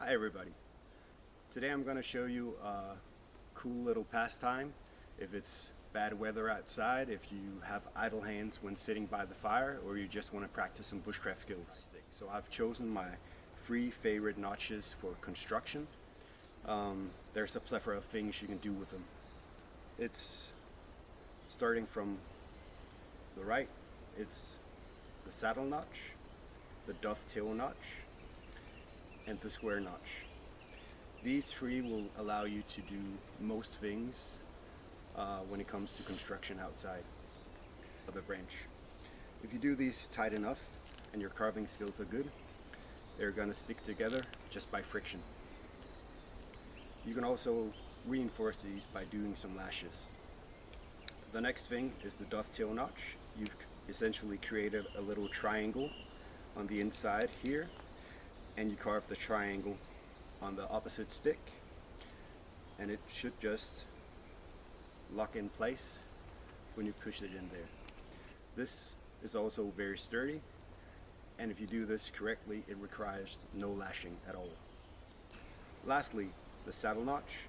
Hi everybody. Today I'm going to show you a cool little pastime if it's bad weather outside, if you have idle hands when sitting by the fire, or you just want to practice some bushcraft skills. So I've chosen my 3 favorite notches for construction. There's a plethora of things you can do with them. It's starting from the right, it's the saddle notch, the dovetail notch, and the square notch. These 3 will allow you to do most things when it comes to construction outside of the branch. If you do these tight enough and your carving skills are good, they're gonna stick together just by friction. You can also reinforce these by doing some lashes. The next thing is the dovetail notch. You've essentially created a little triangle on the inside here, and you carve the triangle on the opposite stick, and it should just lock in place when you push it in there. This is also very sturdy, and if you do this correctly, it requires no lashing at all. Lastly, the saddle notch.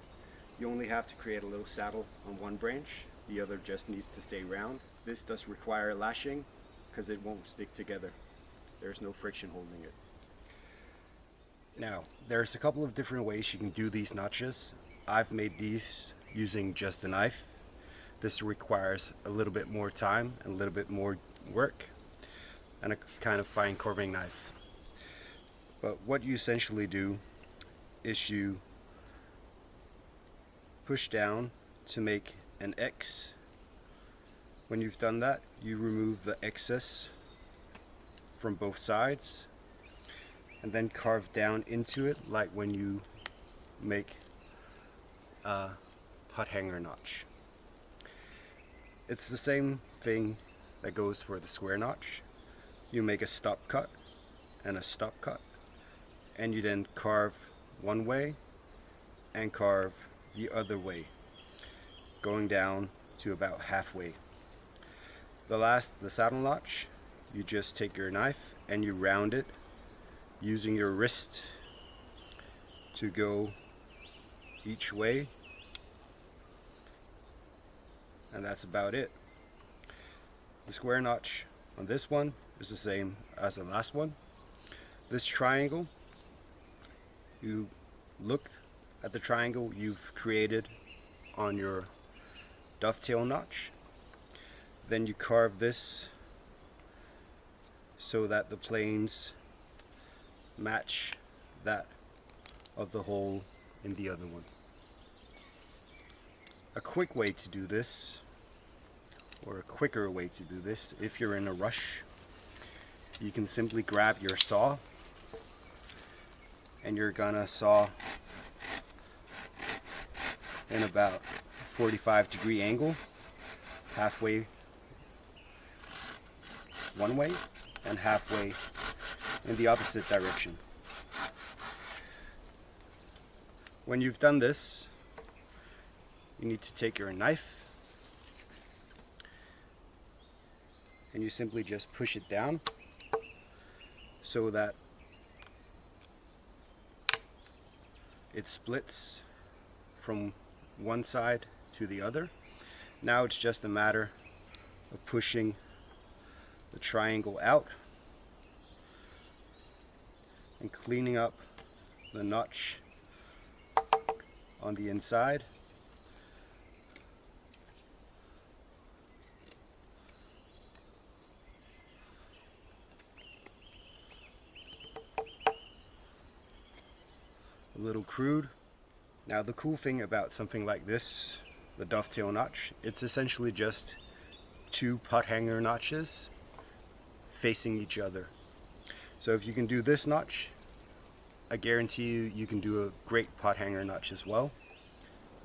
You only have to create a little saddle on one branch, the other just needs to stay round. This does require lashing because it won't stick together. There's no friction holding it. Now, there's a couple of different ways you can do these notches. I've made these using just a knife. This requires a little bit more time and a little bit more work and a kind of fine carving knife. But what you essentially do is you push down to make an X. When you've done that, you remove the excess from both sides and then carve down into it like when you make a pothanger notch. It's the same thing that goes for the square notch. You make a stop cut and a stop cut, and you then carve one way and carve the other way, going down to about halfway. The saddle notch, you just take your knife and you round it using your wrist to go each way, and that's about it. The square notch on this one is the same as the last one. This triangle, you look at the triangle you've created on your dovetail notch, then you carve this so that the planes match that of the hole in the other one. A quick way to do this, or a quicker way to do this, if you're in a rush, you can simply grab your saw and you're gonna saw in about 45-degree angle, halfway one way and halfway in the opposite direction. When you've done this, you need to take your knife and you simply just push it down so that it splits from one side to the other. Now it's just a matter of pushing the triangle out and cleaning up the notch on the inside. A little crude. Now the cool thing about something like this, the dovetail notch, it's essentially just 2 pothanger notches facing each other. So if you can do this notch, I guarantee you can do a great pothanger notch as well.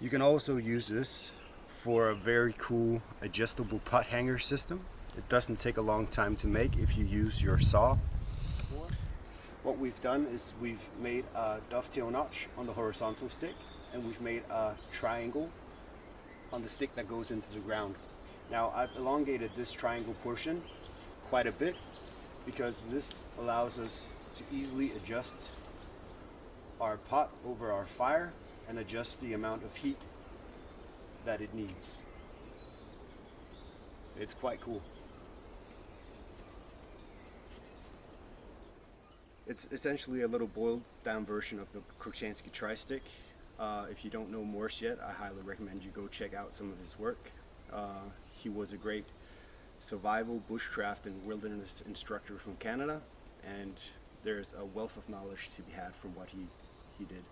You can also use this for a very cool adjustable pothanger system. It doesn't take a long time to make if you use your saw. What we've done is we've made a dovetail notch on the horizontal stick, and we've made a triangle on the stick that goes into the ground. Now I've elongated this triangle portion quite a bit because this allows us to easily adjust our pot over our fire and adjust the amount of heat that it needs. It's quite cool. It's essentially a little boiled down version of the Krochanski tri-stick. If you don't know Morse yet, I highly recommend you go check out some of his work. He was a great survival, bushcraft, and wilderness instructor from Canada, and there's a wealth of knowledge to be had from what he did.